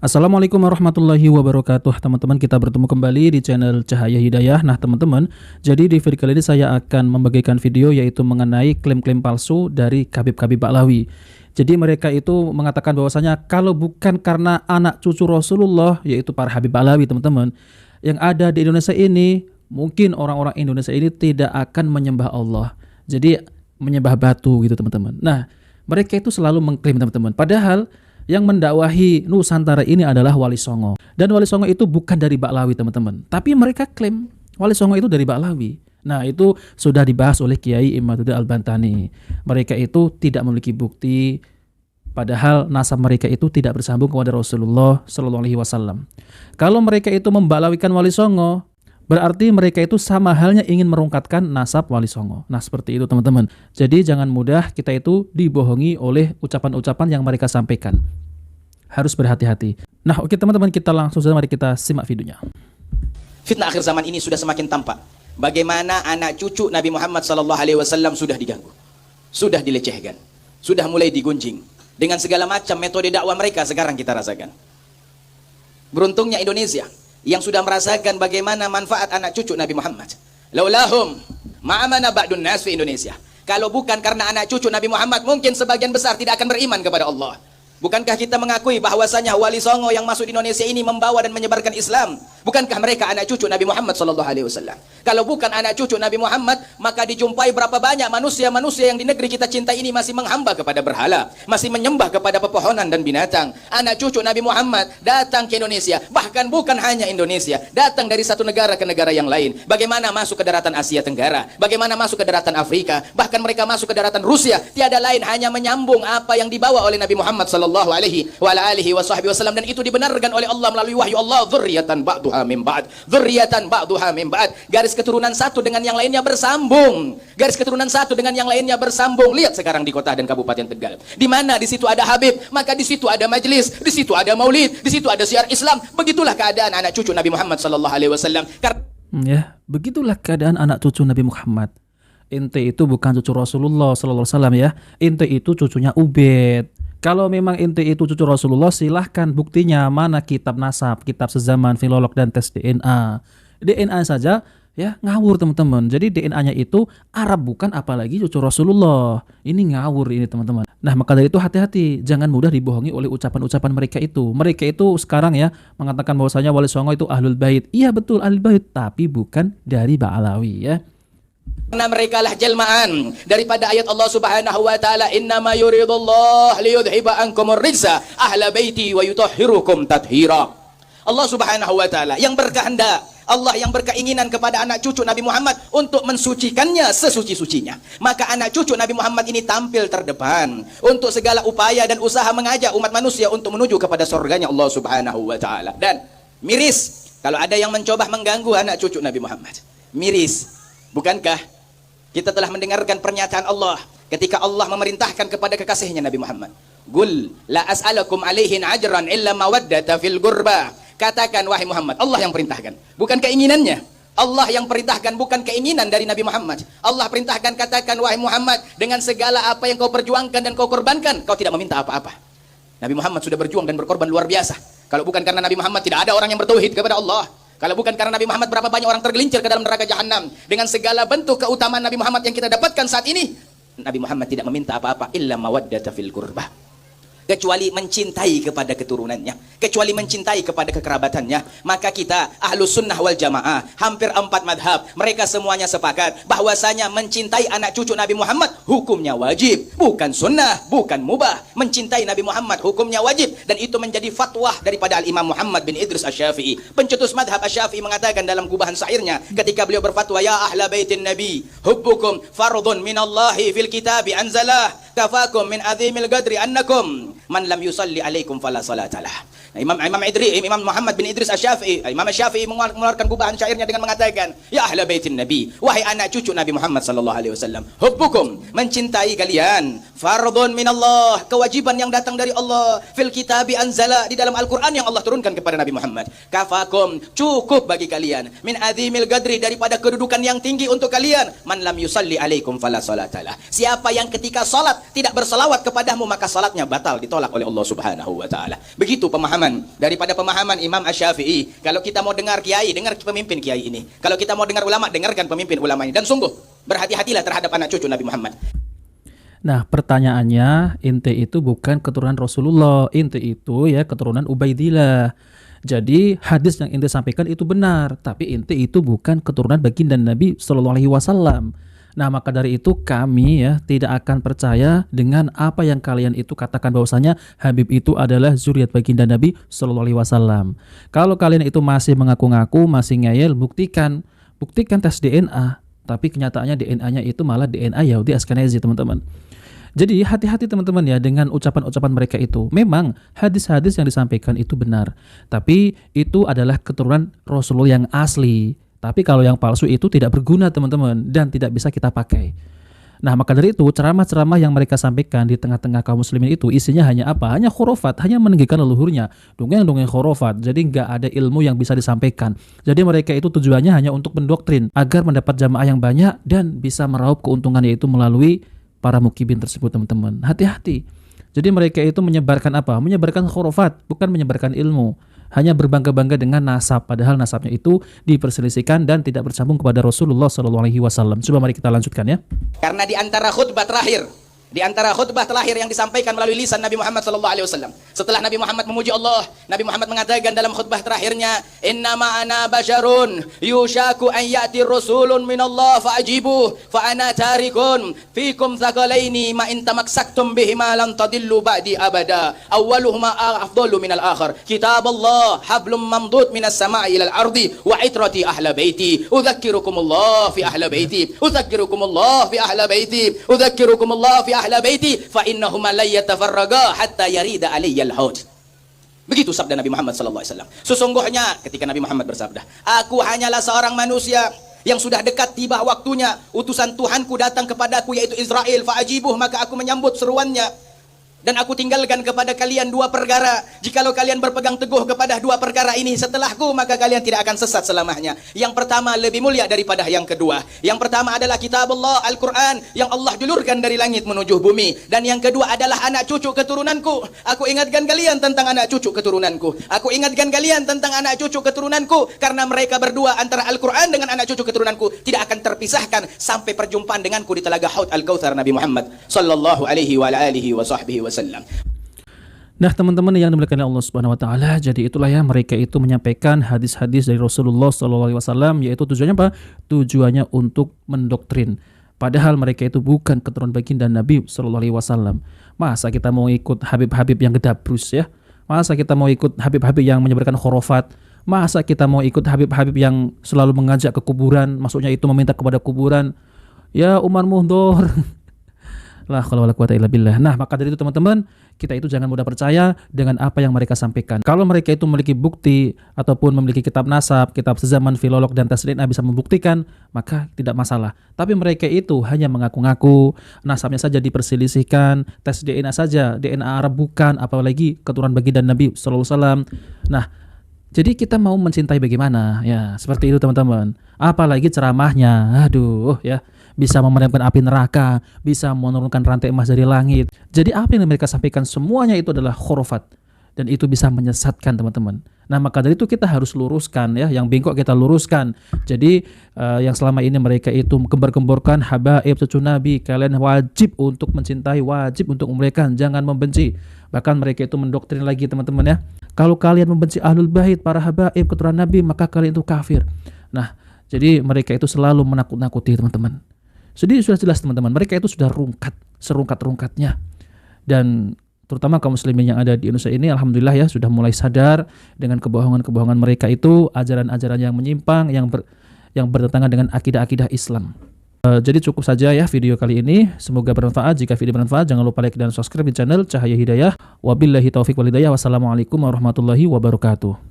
Assalamualaikum warahmatullahi wabarakatuh. Teman-teman, kita bertemu kembali di channel Cahaya Hidayah. Nah teman-teman, jadi di video kali ini saya akan membagikan video yaitu mengenai klaim-klaim palsu dari Khabib-Khabib Ba'lawi. Jadi mereka itu mengatakan bahwasanya kalau bukan karena anak cucu Rasulullah, yaitu para Habib Ba'lawi teman-teman, yang ada di Indonesia ini, mungkin orang-orang Indonesia ini tidak akan menyembah Allah. Jadi menyembah batu gitu teman-teman. Nah mereka itu selalu mengklaim teman-teman, padahal yang mendakwahi Nusantara ini adalah Wali Songo. Dan Wali Songo itu bukan dari Ba'lawi teman-teman, tapi mereka klaim Wali Songo itu dari Ba'lawi. Nah itu sudah dibahas oleh Kiai Imaduddin Al-Bantani. Mereka itu tidak memiliki bukti, padahal nasab mereka itu tidak bersambung kepada Rasulullah Shallallahu Alaihi Wasallam. Kalau mereka itu memba'lawikan Wali Songo, berarti mereka itu sama halnya ingin merungkatkan nasab Wali Songo. Nah seperti itu teman-teman. Jadi jangan mudah kita itu dibohongi oleh ucapan-ucapan yang mereka sampaikan. Harus berhati-hati. Nah oke teman-teman, kita langsung saja mari kita simak videonya. Fitnah akhir zaman ini sudah semakin tampak. Bagaimana anak cucu Nabi Muhammad SAW sudah diganggu, sudah dilecehkan, sudah mulai digunjing dengan segala macam metode dakwah mereka. Sekarang kita rasakan. Beruntungnya Indonesia yang sudah merasakan bagaimana manfaat anak cucu Nabi Muhammad. Laulahum ma'amana ba'dun nas fi Indonesia. Kalau bukan karena anak cucu Nabi Muhammad, mungkin sebagian besar tidak akan beriman kepada Allah. Bukankah kita mengakui bahwasanya Wali Songo yang masuk di Indonesia ini membawa dan menyebarkan Islam? Bukankah mereka anak cucu Nabi Muhammad SAW? Kalau bukan anak cucu Nabi Muhammad, maka dijumpai berapa banyak manusia-manusia yang di negeri kita cinta ini masih menghamba kepada berhala, masih menyembah kepada pepohonan dan binatang. Anak cucu Nabi Muhammad datang ke Indonesia, bahkan bukan hanya Indonesia, datang dari satu negara ke negara yang lain. Bagaimana masuk ke daratan Asia Tenggara, bagaimana masuk ke daratan Afrika, bahkan mereka masuk ke daratan Rusia. Tiada lain hanya menyambung apa yang dibawa oleh Nabi Muhammad SAW, dan itu dibenarkan oleh Allah melalui wahyu Allah. Dzurriyyatan ba'duha min ba'd, dzurriyyatan ba'duha min ba'd. Garis keturunan satu dengan yang lainnya bersambung. Garis keturunan satu dengan yang lainnya bersambung. Lihat sekarang di kota dan kabupaten Tegal, di mana di situ ada Habib, maka di situ ada majelis, di situ ada maulid, di situ ada syiar Islam. Begitulah keadaan anak cucu Nabi Muhammad SAW. Ya, begitulah keadaan anak cucu Nabi Muhammad. Ente itu bukan cucu Rasulullah SAW ya. Ente itu cucunya Ubed. Kalau memang ente itu cucu Rasulullah, silahkan buktinya, mana kitab nasab, kitab sezaman, filolog, dan tes DNA. DNA saja ya ngawur teman-teman. Jadi DNA-nya itu Arab bukan, apalagi cucu Rasulullah. Ini ngawur ini teman-teman. Nah maka dari itu hati-hati, jangan mudah dibohongi oleh ucapan-ucapan mereka itu. Mereka itu sekarang ya mengatakan bahwasanya Wali Songo itu Ahlul Bait. Iya betul Ahlul Bait, tapi bukan dari Ba'lawi ya. Karena mereka lah jelmaan daripada ayat Allah Subhanahu wa taala, innama yuridullah liyudhiba ankumur rijsa ahla baiti wa yutahhirukum tathira. Allah Subhanahu wa taala yang berkehendak, Allah yang berkeinginan kepada anak cucu Nabi Muhammad untuk mensucikannya sesuci-sucinya. Maka anak cucu Nabi Muhammad ini tampil terdepan untuk segala upaya dan usaha mengajak umat manusia untuk menuju kepada surganya Allah Subhanahu wa taala. Dan miris kalau ada yang mencoba mengganggu anak cucu Nabi Muhammad. Miris. Bukankah kita telah mendengarkan pernyataan Allah ketika Allah memerintahkan kepada kekasihnya Nabi Muhammad, Qul la as'alakum alaihin ajran illa mawaddata fil qurba. Katakan wahai Muhammad, Allah yang perintahkan, bukan keinginannya. Allah yang perintahkan, bukan keinginan dari Nabi Muhammad. Allah perintahkan, katakan wahai Muhammad, dengan segala apa yang kau perjuangkan dan kau korbankan, kau tidak meminta apa-apa. Nabi Muhammad sudah berjuang dan berkorban luar biasa. Kalau bukan karena Nabi Muhammad, tidak ada orang yang bertauhid kepada Allah. Kalau bukan karena Nabi Muhammad, berapa banyak orang tergelincir ke dalam neraka jahanam. Dengan segala bentuk keutamaan Nabi Muhammad yang kita dapatkan saat ini, Nabi Muhammad tidak meminta apa-apa illa mawaddata fil qurbah, kecuali mencintai kepada keturunannya, kecuali mencintai kepada kekerabatannya. Maka kita Ahlus Sunnah wal Jamaah, hampir 4 madhab, mereka semuanya sepakat bahwasanya mencintai anak cucu Nabi Muhammad hukumnya wajib, bukan sunnah, bukan mubah. Mencintai Nabi Muhammad hukumnya wajib, dan itu menjadi fatwa daripada Al-Imam Muhammad bin Idris Asy-Syafi'i. Pencetus madhab Asy-Syafi'i mengatakan dalam gubahan syairnya ketika beliau berfatwa, ya ahla baitin nabi hubbukum fardun minallahi fil kitabi anzalah kafakum min azimil qadri annakum man lam yusalli alaikum fala salatalah. Nah, Imam Muhammad bin Idris Asy-Syafi'i, Imam Asy-Syafi'i mengeluarkan gubahan syairnya dengan mengatakan, ya ahla baitin nabi, wahai anak cucu Nabi Muhammad sallallahu alaihi wasallam, hubbukum, mencintai kalian, fardun minallah, kewajiban yang datang dari Allah, fil kitabi anzala, di dalam Al-Qur'an yang Allah turunkan kepada Nabi Muhammad, kafakum, cukup bagi kalian, min azimil qadri, daripada kedudukan yang tinggi untuk kalian, man lam yusalli alaikum fala salatalah, siapa yang ketika salat tidak bersalawat kepadamu, maka salatnya batal, ditolak oleh Allah Subhanahu wa taala. Begitu pemahaman daripada pemahaman Imam Asy-Syafi'i. Kalau kita mau dengar kiai, dengar pemimpin kiai ini. Kalau kita mau dengar ulama, dengarkan pemimpin ulama ini. Dan sungguh berhati-hatilah terhadap anak cucu Nabi Muhammad. Nah, pertanyaannya, ente itu bukan keturunan Rasulullah, ente itu ya keturunan Ubaidillah. Jadi hadis yang ente sampaikan itu benar, tapi ente itu bukan keturunan baginda Nabi Shallallahu Alaihi Wasallam. Nah, maka dari itu kami ya tidak akan percaya dengan apa yang kalian itu katakan bahwasanya Habib itu adalah zuriat baginda Nabi Shallallahu Alaihi Wasallam. Kalau kalian itu masih mengaku-ngaku, masih ngeyel, buktikan tes DNA. Tapi kenyataannya DNA-nya itu malah DNA Yahudi Ashkenazi, teman-teman. Jadi hati-hati teman-teman ya dengan ucapan-ucapan mereka itu. Memang hadis-hadis yang disampaikan itu benar, tapi itu adalah keturunan Rasulullah yang asli. Tapi kalau yang palsu itu tidak berguna teman-teman dan tidak bisa kita pakai. Nah, maka dari itu ceramah-ceramah yang mereka sampaikan di tengah-tengah kaum muslimin itu isinya hanya apa? Hanya khurafat, hanya meninggikan leluhurnya, dongeng-dongeng khurafat. Jadi nggak ada ilmu yang bisa disampaikan. Jadi mereka itu tujuannya hanya untuk mendoktrin agar mendapat jamaah yang banyak dan bisa meraup keuntungan, yaitu melalui para mukibin tersebut, teman-teman. Hati-hati. Jadi mereka itu menyebarkan apa? Menyebarkan khurafat, bukan menyebarkan ilmu. Hanya berbangga-bangga dengan nasab, padahal nasabnya itu diperselisihkan dan tidak bersambung kepada Rasulullah SAW. Coba mari kita lanjutkan ya. Karena di antara khutbah terakhir yang disampaikan melalui lisan Nabi Muhammad SAW, setelah Nabi Muhammad memuji Allah, Nabi Muhammad mengatakan dalam khutbah terakhirnya, innama ana basyarun yushaku an ya'ti rasulun minallah fa'ajibu fa ana tarikun fikum thaqalaini ma in tamaksaktum bihima lan tadillu ba'di abada awwaluhuma afdalu minal akhar kitab Allah hablum mamdud minas sama'i ilal ardi wa itrati ahla baiti udzakirukumullah fi ahla baiti udzakirukumullah fi ahla baiti udzakirukumullah fi ahla baiti fa innahuma la yatafarraga hatta yarida alayyal haud. Begitu sabda Nabi Muhammad sallallahu alaihi wasallam. Sesungguhnya ketika Nabi Muhammad bersabda, aku hanyalah seorang manusia yang sudah dekat tiba waktunya utusan Tuhanku datang kepadaku yaitu Israel, fa'ajibuh, maka aku menyambut seruannya. Dan aku tinggalkan kepada kalian dua perkara. Jikalau kalian berpegang teguh kepada dua perkara ini setelahku, maka kalian tidak akan sesat selamanya. Yang pertama lebih mulia daripada yang kedua. Yang pertama adalah kitab Allah, Al-Quran, yang Allah julurkan dari langit menuju bumi. Dan yang kedua adalah anak cucu keturunanku. Aku ingatkan kalian tentang anak cucu keturunanku. Aku ingatkan kalian tentang anak cucu keturunanku. Karena mereka berdua antara Al-Quran dengan anak cucu keturunanku tidak akan terpisahkan sampai perjumpaan denganku di telaga Haud Al-Kautsar Nabi Muhammad sallallahu alaihi wa alihi wa sahbihi. Nah, teman-teman yang dimuliakan Allah Subhanahu wa taala, jadi itulah ya mereka itu menyampaikan hadis-hadis dari Rasulullah SAW, yaitu tujuannya apa? Tujuannya untuk mendoktrin. Padahal mereka itu bukan keturunan baginda Nabi SAW. Masa kita mau ikut Habib-Habib yang gedabrus ya? Masa kita mau ikut Habib-Habib yang menyebarkan khurafat? Masa kita mau ikut Habib-Habib yang selalu mengajak ke kuburan, maksudnya itu meminta kepada kuburan? Ya Umar Mundur. La haula wala quwata illa billah. Nah, maka dari itu teman-teman, kita itu jangan mudah percaya dengan apa yang mereka sampaikan. Kalau mereka itu memiliki bukti ataupun memiliki kitab nasab, kitab sezaman, filolog dan tes DNA bisa membuktikan, maka tidak masalah. Tapi mereka itu hanya mengaku-ngaku, nasabnya saja diperselisihkan, tes DNA saja, DNA Arab bukan, apalagi keturunan baginda Nabi sallallahu alaihi wasallam. Nah, jadi kita mau mencintai bagaimana? Ya, seperti itu teman-teman. Apalagi ceramahnya, aduh ya, bisa memadamkan api neraka, bisa menurunkan rantai emas dari langit. Jadi apa yang mereka sampaikan semuanya itu adalah khurafat dan itu bisa menyesatkan teman-teman. Nah, maka dari itu kita harus luruskan ya, yang bengkok kita luruskan. Jadi yang selama ini mereka itu gembar-gemborkan habaib cucu Nabi, kalian wajib untuk mencintai, wajib untuk memuliakan, jangan membenci. Bahkan mereka itu mendoktrin lagi teman-teman ya. Kalau kalian membenci ahlul bait, para habaib keturunan Nabi, maka kalian itu kafir. Nah, jadi mereka itu selalu menakut-nakuti teman-teman. Jadi sudah jelas teman-teman, mereka itu sudah rungkat, serungkat-rungkatnya. Dan terutama kaum muslimin yang ada di Indonesia ini, alhamdulillah ya, sudah mulai sadar dengan kebohongan-kebohongan mereka itu, ajaran-ajaran yang menyimpang, yang bertentangan dengan akidah-akidah Islam. Jadi cukup saja ya video kali ini. Semoga bermanfaat. Jika video bermanfaat, jangan lupa like dan subscribe di channel Cahaya Hidayah. Wabillahi taufiq wal hidayah. Wassalamualaikum warahmatullahi wabarakatuh.